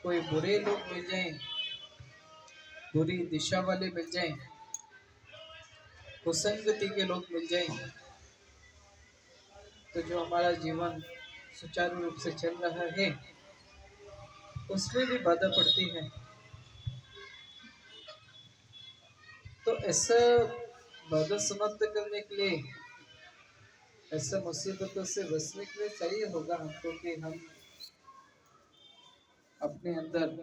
कोई बुरे लोग मिल जाएं, बुरी दिशा वाले मिल जाएं, कुसंगति के लोग मिल जाएं, तो जो हमारा जीवन सुचारू रूप से चल रहा है उसमें भी बाधा पड़ती है। तो ऐसा बाधा समाप्त करने के लिए, ऐसा मुसीबतों से बचने के लिए चाहिए होगा हमको कि हम अपने अंदर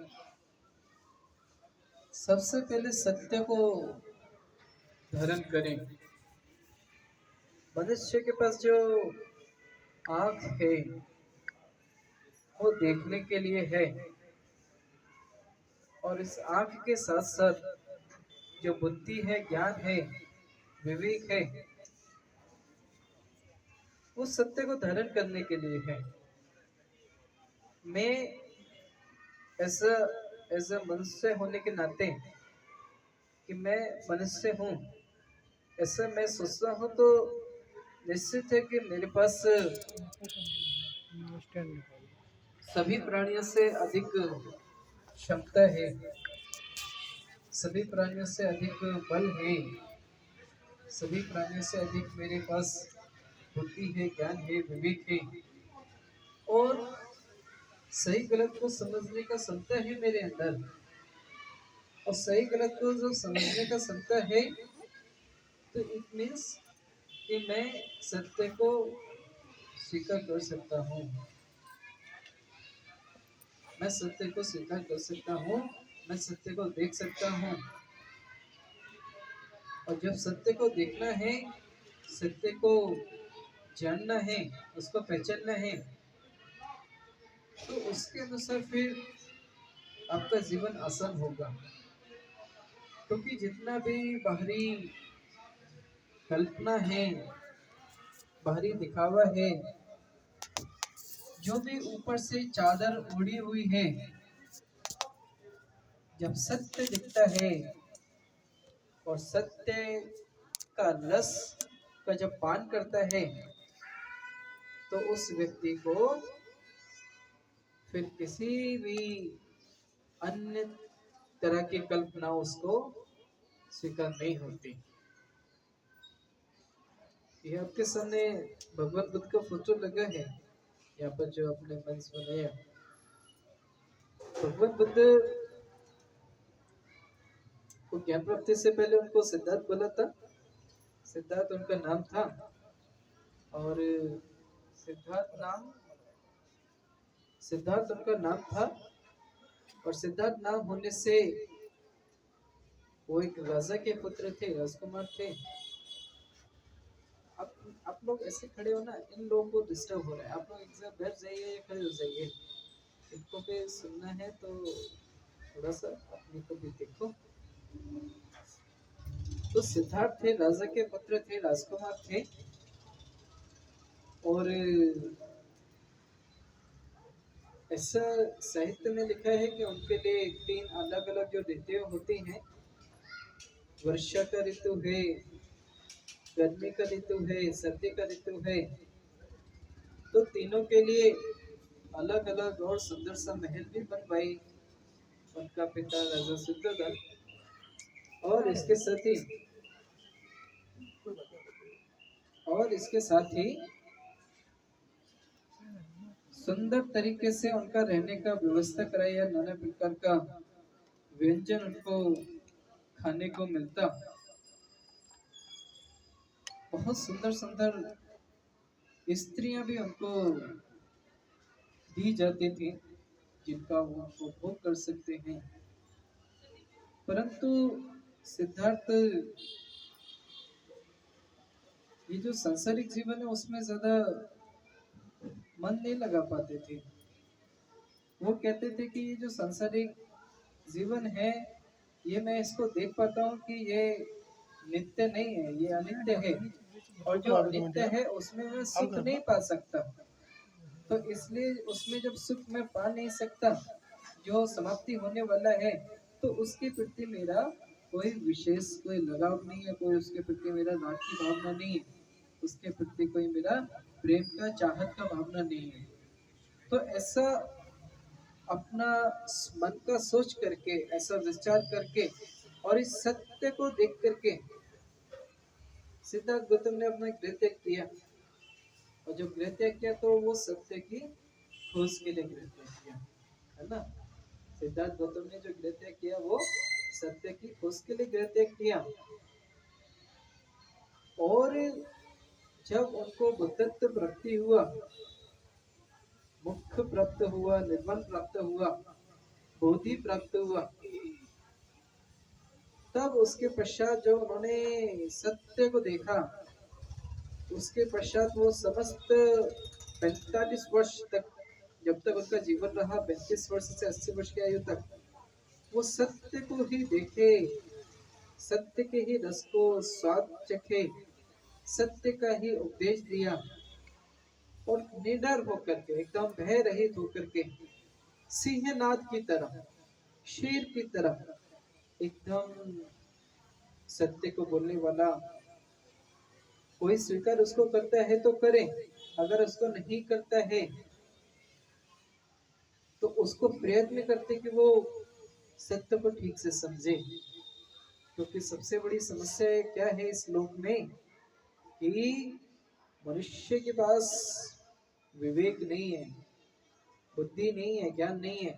सबसे पहले सत्य को धारण करें। मनुष्य के पास जो आँख है वो देखने के लिए है, और इस आँख के साथ साथ जो बुद्धि है, ज्ञान है, विवेक है, वो सत्य को धारण करने के लिए है। मैं ऐसा ऐसा मनुष्य होने के नाते कि मैं मनुष्य हूँ, ऐसा मैं सोचता हूँ, तो निश्चित है कि मेरे पास सभी प्राणियों से अधिक क्षमता है, सभी प्राणियों से अधिक बल है, सभी प्राणियों से अधिक मेरे पास बुद्धि है, ज्ञान है, विवेक है, और सही गलत को समझने का क्षमता है मेरे अंदर। और सही गलत को जो समझने का क्षमता है, तो इट मीन्स कि मैं सत्य को स्वीकार कर सकता हूँ, मैं सत्य को स्वीकार कर सकता हूँ, मैं सत्य को देख सकता हूँ। और जब सत्य को देखना है, सत्य को जानना है, उसको पहचानना है, तो उसके अनुसार फिर आपका जीवन आसान होगा। क्योंकि जितना भी बाहरी कल्पना है, बाहरी दिखावा है, जो भी ऊपर से चादर उड़ी हुई है, जब सत्य दिखता है और सत्य का रस का जब पान करता है, तो उस व्यक्ति को फिर किसी भी अन्य तरह की कल्पना उसको स्वीकार नहीं होती। ये आपके सामने भगवान बुद्ध का फोटो लगा है, यहाँ पर जो अपने मन से बनाया। भगवान बुद्ध को ज्ञान प्राप्ति से पहले उनको सिद्धार्थ बोला था, सिद्धार्थ उनका नाम था। और सिद्धार्थ नाम सिद्धार्थ उनका नाम था। और सिद्धार्थ नाम होने से वो एक राजा के पुत्र थे, राजकुमार थे। आप लोग ऐसे खड़े हो ना, इन लोगों को डिस्टर्ब हो रहा है, आप लोग एक जगह बैठ जाइए या खड़े हो जाइए, इनको भी सुनना है, तो थोड़ा सा अपने को भी देखो। तो सिद्धार्थ थे, राजा के पुत्र थे, राजकुमार थे। और ऐसा साहित्य में लिखा है कि उनके लिए 3 अलग अलग जो ऋतुएं होती हैं, वर्षा का ऋतु है, गर्मी का ऋतु है, सर्दी का ऋतु है, तो तीनों के लिए अलग अलग और सुंदर सा महल भी बनवाई उनका पिता राजा शुद्धोधन। और इसके साथ ही और इसके साथ ही सुंदर तरीके से उनका रहने का व्यवस्था कराया, नाना प्रकार का व्यंजन उनको खाने को मिलता, बहुत सुंदर सुंदर स्त्रियां भी उनको दी जाती थी, जिनका वो उपभोग कर सकते हैं। परंतु सिद्धार्थ ये जो सांसारिक जीवन है उसमें ज्यादा मन नहीं लगा पाते थे। वो कहते थे कि ये जो सांसारिक जीवन है, ये मैं इसको देख पाता हूँ कि ये नित्य नहीं है, ये अनित्य है, और जो अनित्य है उसमें मैं सुख नहीं पा सकता। तो इसलिए उसमें जब सुख मैं पा नहीं सकता, जो समाप्ति होने वाला है, तो उसके प्रति मेरा कोई विशेष कोई लगाव नहीं है, कोई उसके प्रति मेरा राग की भावना नहीं है, उसके प्रति कोई मेरा प्रेम का चाहत का भावना नहीं है। तो ऐसा अपना मन का सोच करके, ऐसा विचार करके और इस सत्य को देख करके सिद्धार्थ गौतम ने अपना गृह त्याग किया। और जो गृह त्याग किया तो वो सत्य की खोज के लिए गृह त्याग किया, है ना। सिद्धार्थ गौतम ने जो गृह त्याग किया वो सत्य की खोज के लिए गृह त्याग किया। और जब उनको बुद्धत्व प्राप्ति हुआ, मुख्य प्राप्त हुआ, निर्वाण प्राप्त हुआ, बोधि प्राप्त हुआ, तब उसके पश्चात जो उन्होंने सत्य को देखा, उसके पश्चात वो समस्त 45 वर्ष तक, जब तक उनका जीवन रहा, 35 वर्ष से 80 वर्ष की आयु तक, वो सत्य को ही देखे, सत्य के ही रस को स्वाद चखे, सत्य का ही उपदेश दिया। और निडर होकर के, एकदम भय रहित होकर के, सिंहनाद की तरह, शेर की तरह एकदम सत्य को बोलने वाला, कोई स्वीकार उसको करता है तो करे, अगर उसको नहीं करता है तो उसको प्रयत्न करते कि वो सत्य को ठीक से समझे। क्योंकि सबसे बड़ी समस्या क्या है इस लोक में कि मनुष्य के पास विवेक नहीं है, बुद्धि नहीं है, ज्ञान नहीं है।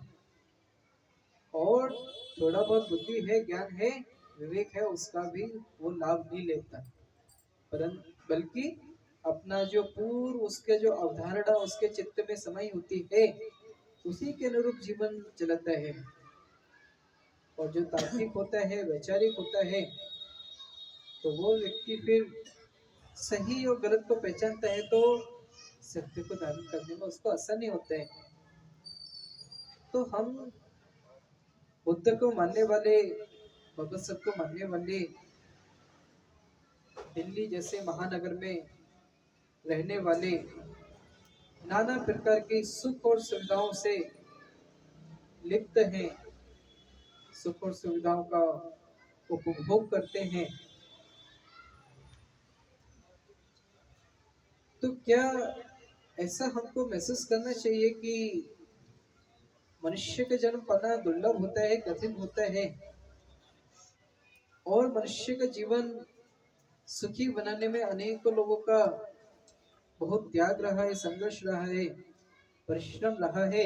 और थोड़ा बहुत बुद्धि है, ज्ञान है, विवेक है, उसका भी वो लाभ नहीं लेता, परंतु बल्कि अपना जो पूर्व उसके जो अवधारणा उसके चित्त में समाई होती है, उसी के अनुरूप जीवन चलाता है। और जो तार्किक होता है, वैचारिक होता है, तो वो व्यक्ति फिर सही और गलत को पहचानता है तो सत्य को धारण करने में उसको आसानी होता है। तो हम बुद्ध को मानने वाले, भगवत सब को मानने वाले, दिल्ली जैसे महानगर में रहने वाले, नाना प्रकार की सुख और सुविधाओं से लिप्त हैं, सुख और सुविधाओं का उपभोग करते हैं, तो क्या ऐसा हमको महसूस करना चाहिए कि मनुष्य का जन्म पाना दुर्लभ होता है, कठिन होता है, और मनुष्य का जीवन सुखी बनाने में अनेकों लोगों का बहुत त्याग रहा है, संघर्ष रहा है, परिश्रम रहा है।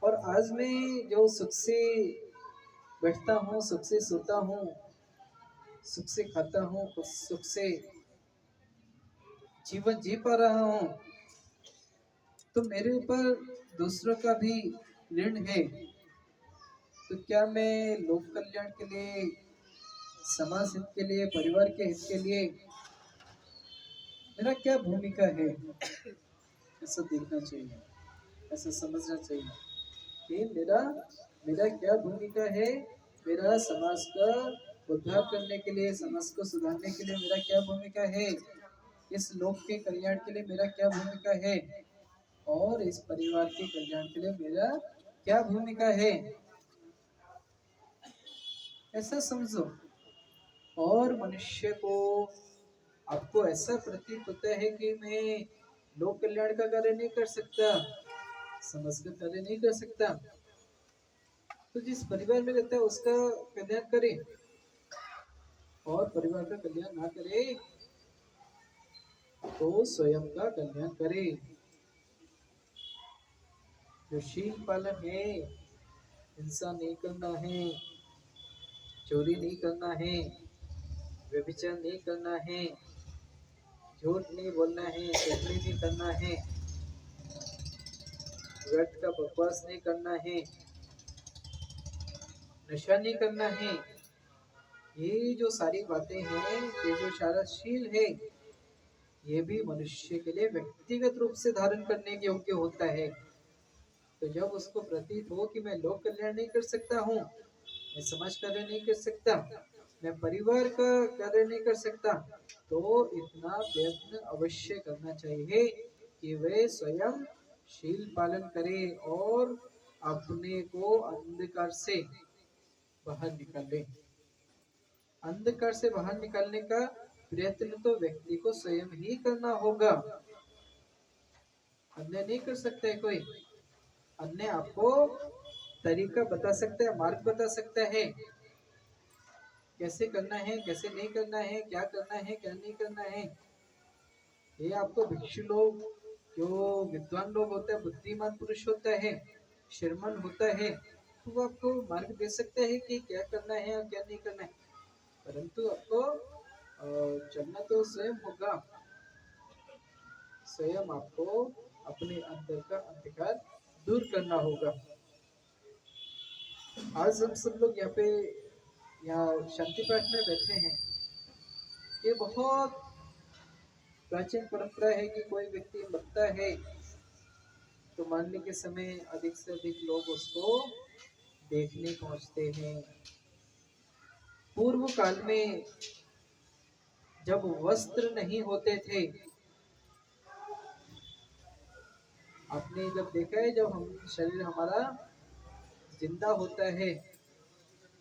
और आज मैं जो सुख से बैठता हूँ, सुख से सोता हूँ, सुख से खाता हूँ, सुख से जीवन जी पा रहा हूँ, तो मेरे ऊपर दूसरों का भी ऋण है। तो क्या मैं लोक कल्याण के लिए, समाज हित के लिए, परिवार के हित के लिए मेरा क्या भूमिका है, ऐसा देखना चाहिए, ऐसा समझना चाहिए कि मेरा मेरा क्या भूमिका है, मेरा समाज का उद्धार करने के लिए, समाज को सुधारने के लिए मेरा क्या भूमिका है, इस लोक के कल्याण के लिए मेरा क्या भूमिका है, और इस परिवार के कल्याण के लिए मेरा क्या भूमिका है, ऐसा समझो। और मनुष्य को, आपको ऐसा प्रतीत होता है कि मैं लोक कल्याण का कार्य नहीं कर सकता, समाज का कार्य नहीं कर सकता, तो जिस परिवार में रहता है उसका कल्याण करे, और परिवार का कल्याण ना करे तो स्वयं का कल्याण करे। जो शील पालन है, हिंसा नहीं करना है, चोरी नहीं करना है, व्यभिचार नहीं करना है, झूठ नहीं बोलना है, चुगली नहीं करना है, व्यर्थ का बकवास नहीं करना है, नशा नहीं करना है, ये जो सारी बातें हैं, ये जो सारा शील है, ये भी मनुष्य के लिए व्यक्तिगत रूप से धारण करने के योग्य होता है। तो जब उसको प्रतीत हो कि मैं लोक कल्याण नहीं कर सकता हूँ, मैं समाज कार्य नहीं कर सकता, मैं परिवार का कार्य नहीं कर सकता, तो इतना प्रयत्न अवश्य करना चाहिए कि वे स्वयं शील पालन करे और अपने को अंधकार से बाहर निकाले। अंधकार से बाहर निकालने का प्रयत्न तो व्यक्ति को स्वयं ही करना होगा। अन्य नहीं कर सकता है कोई। अन्य आपको तरीका बता सकता है, मार्ग बता सकता है, कैसे करना है कैसे नहीं करना है, क्या करना है क्या नहीं करना है। ये आपको भिक्षु लोग, जो विद्वान लोग होते हैं, बुद्धिमान पुरुष होता है, श्रीमन होता है, तो वो आपको मार्ग दे सकते हैं कि क्या करना है और क्या नहीं करना है। परंतु आपको चलना तो स्वयं होगा। स्वयं आपको अपने अंदर का अंधकार दूर करना होगा। आज हम सब लोग यहाँ पे, यहाँ शांति पाठ में बैठे हैं। ये बहुत प्राचीन परंपरा है कि कोई व्यक्ति मरता है तो मरने के समय अधिक से अधिक लोग उसको देखने पहुंचते हैं। पूर्व काल में जब वस्त्र नहीं होते थे, आपने जब देखा है, जब हम शरीर हमारा जिंदा होता है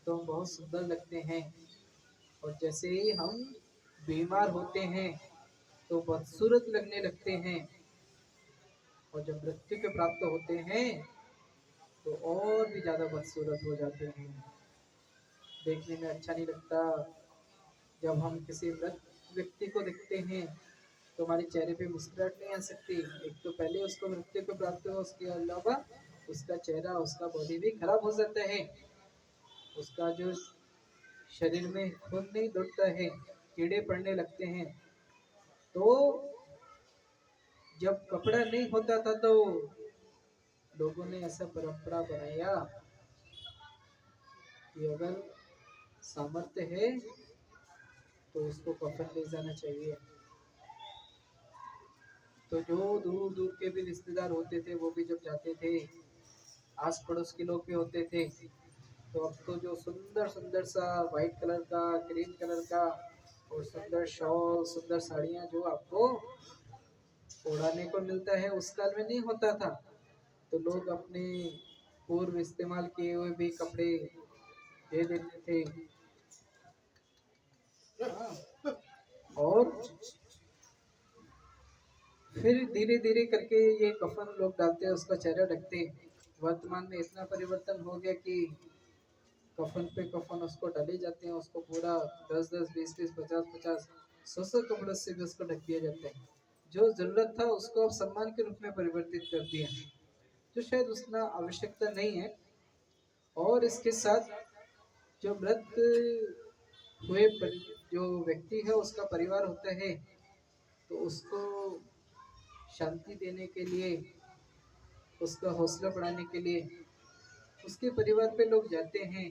तो हम बहुत सुंदर लगते हैं, और जैसे ही हम बीमार होते हैं तो बदसूरत लगने लगते हैं, और जब मृत्यु के प्राप्त होते हैं तो और भी ज्यादा बदसूरत हो जाते हैं, देखने में अच्छा नहीं लगता। जब हम किसी मृत व्यक्ति को देखते हैं तो हमारे चेहरे पे मुस्कुराहट नहीं आ सकती। एक तो पहले उसको मृत्यु को प्राप्त हो, उसके अलावा उसका चेहरा, उसका बॉडी भी खराब हो जाता है, उसका जो शरीर में खून नहीं दौड़ता है, कीड़े पड़ने लगते हैं। तो जब कपड़ा नहीं होता था तो लोगों ने ऐसा परंपरा बनाया कि अगर सामर्थ्य है तो उसको कफन ले जाना चाहिए। तो जो दूर दूर के भी रिश्तेदार होते थे वो भी जब जाते थे, आस पड़ोस के लोग भी होते थे, तो अब तो जो सुंदर सुंदर सा व्हाइट कलर का, ग्रीन कलर का और सुंदर शॉल, सुंदर साड़ियाँ जो आपको ओढ़ाने को मिलता है, उस काल में नहीं होता था। तो लोग अपने पूर्व इस्तेमाल किए हुए भी कपड़े दे देते थे। और फिर धीरे धीरे करके ये कफन लोग डालते हैं, उसका चेहरा ढकते हैं। वर्तमान में इतना परिवर्तन हो गया कि कफन पे कफन उसको डाले जाते हैं, उसको पूरा 10-10, 20-20, 50-50, 100-100 कपड़ों से भी उसको ढक दिया जाता है। जो जरूरत था उसको अब सम्मान के रूप में परिवर्तित कर दिया, जो शायद उसका आवश्यकता नहीं है। और इसके साथ जो मृत हुए जो व्यक्ति है, उसका परिवार होता है, तो उसको शांति देने के लिए, उसका हौसला बढ़ाने के लिए उसके परिवार पे लोग जाते हैं,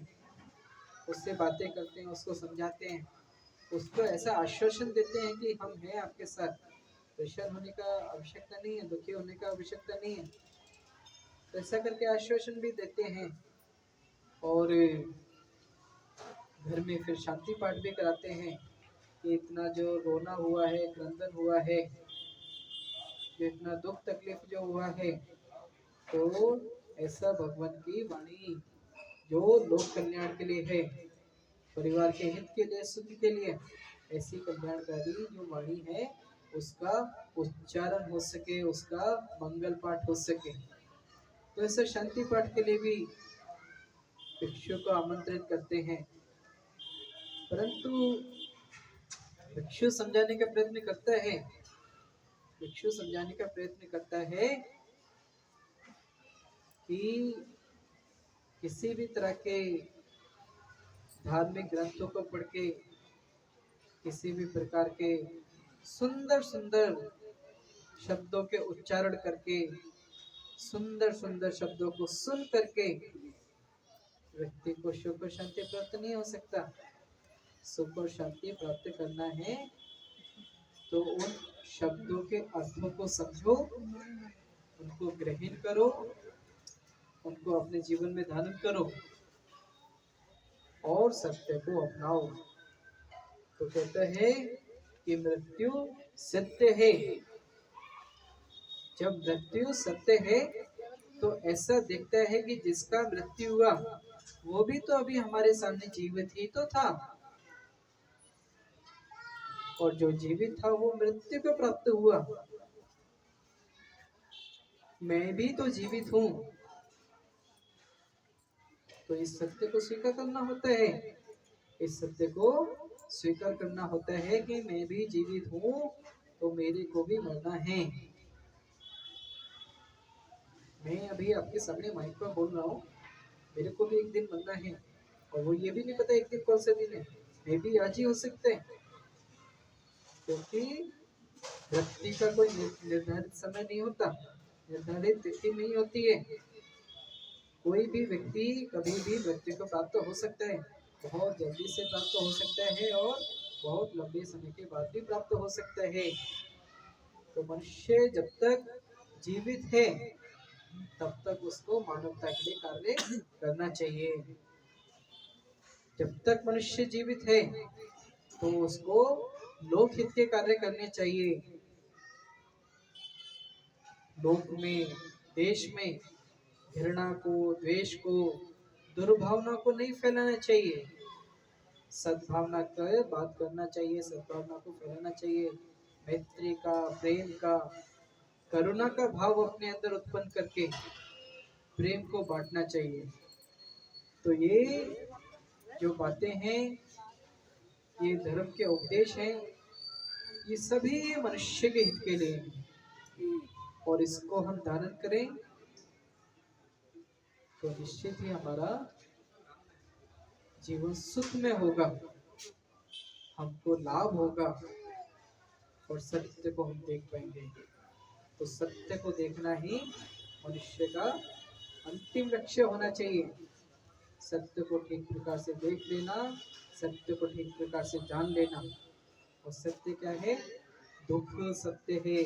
उससे बातें करते हैं, उसको समझाते हैं, उसको ऐसा आश्वासन देते हैं कि हम हैं आपके साथ, परेशान होने का आवश्यकता नहीं है, दुखी होने का आवश्यकता नहीं है। तो ऐसा करके आश्वासन भी देते हैं। और घर में फिर शांति पाठ भी कराते हैं कि इतना जो रोना हुआ है, क्रंदन हुआ है, जो इतना दुख तकलीफ जो हुआ है, तो ऐसा भगवान की वाणी जो लोक कल्याण के लिए है, परिवार के हित के लिए, सुख के लिए, ऐसी कल्याणकारी जो वाणी है उसका उच्चारण हो सके, उसका मंगल पाठ हो सके। तो ऐसा शांति पाठ के लिए भी भिक्षु को आमंत्रित करते हैं। परंतु भिक्षु समझाने का प्रयत्न करता है, भिक्षु समझाने का प्रयत्न करता है कि किसी भी तरह के धार्मिक ग्रंथों को पढ़ के, किसी भी प्रकार के सुंदर सुंदर शब्दों के उच्चारण करके, सुंदर सुंदर शब्दों को सुन करके व्यक्ति को सुख और शांति प्राप्त नहीं हो सकता। सुख और शांति प्राप्त करना है तो उन शब्दों के अर्थों को समझो, उनको ग्रहण करो, उनको अपने जीवन में धारण करो और सत्य को अपनाओ। तो कहता है कि मृत्यु सत्य है। जब मृत्यु सत्य है तो ऐसा दिखता है कि जिसका मृत्यु हुआ वो भी तो अभी हमारे सामने जीवित ही तो था, और जो जीवित था वो मृत्यु को प्राप्त हुआ। मैं भी तो जीवित हूँ। तो इस सत्य को स्वीकार करना होता है। इस सत्य को स्वीकार करना होता है कि मैं भी जीवित हूँ, तो मेरे को भी मरना है। मैं अभी आपके सामने माइक पर बोल रहा हूँ, मेरे को भी एक दिन मरना है, और वो ये भी नहीं पता एक दिन कौन सा दिन है। मैं भी आज ही हो सकते हैं, क्योंकि व्यक्ति का कोई निर्धारित समय नहीं होता, निर्धारित तिथि नहीं होती है। कोई भी व्यक्ति कभी भी मृत्यु को प्राप्त हो सकता है, बहुत जल्दी से प्राप्त हो सकता है, और बहुत लंबे समय के बाद भी प्राप्त हो सकता है। तो मनुष्य जब तक जीवित है, तब तक उसको मानवता के लिए कार्य करना चाहिए। जब तक मनुष्य जीवित है, तो उसको लोकहित के कार्य करने चाहिए। लोक में, देश में घृणा को, द्वेष को, दुर्भावना को नहीं फैलाना चाहिए। सद्भावना का बात करना चाहिए, सद्भावना को फैलाना चाहिए। मैत्री का, प्रेम का, करुणा का भाव अपने अंदर उत्पन्न करके प्रेम को बांटना चाहिए। तो ये जो बातें हैं, ये धर्म के उपदेश हैं, ये सभी मनुष्य के हित के लिए हैं। और इसको हम धारण करें तो निश्चित ही हमारा जीवन सुख में होगा, हमको लाभ होगा, और सत्य को हम देख पाएंगे। तो सत्य को देखना ही मनुष्य का अंतिम लक्ष्य होना चाहिए। सत्य को ठीक प्रकार से देख लेना, सत्य को ठीक प्रकार से जान लेना। और सत्य क्या है? दुख सत्य है,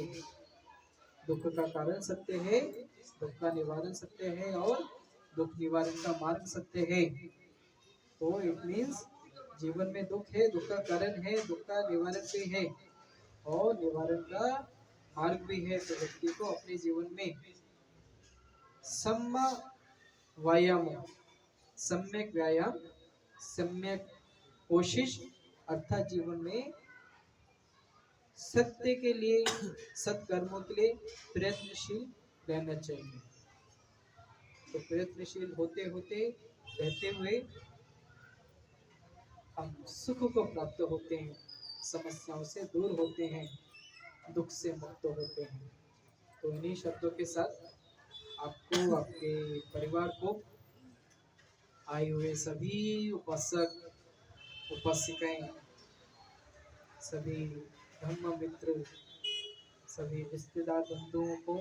दुख का कारण सत्य है, दुख का निवारण सत्य है, और दुख निवारण का मार्ग सत्य है। तो इट मीन्स जीवन में दुख है, दुख का कारण है, दुख का निवारण भी है, और निवारण का मार्ग भी है। तो व्यक्ति को अपने जीवन में व्यायाम, सम्यक व्यायाम, सम्यक कोशिश, अर्थात जीवन में सत्य के लिए, सत्कर्मों के लिए प्रयत्नशील रहना चाहिए। तो प्रयत्नशील होते होते, रहते हुए हम सुख को प्राप्त होते हैं, समस्याओं से दूर होते हैं, दुख से मुक्त होते हैं। तो इन्हीं शब्दों के साथ आपको, आपके परिवार को, आए हुए सभी उपासक, उपासिकाएं, सभी धर्म मित्र, सभी रिश्तेदार बंधुओं को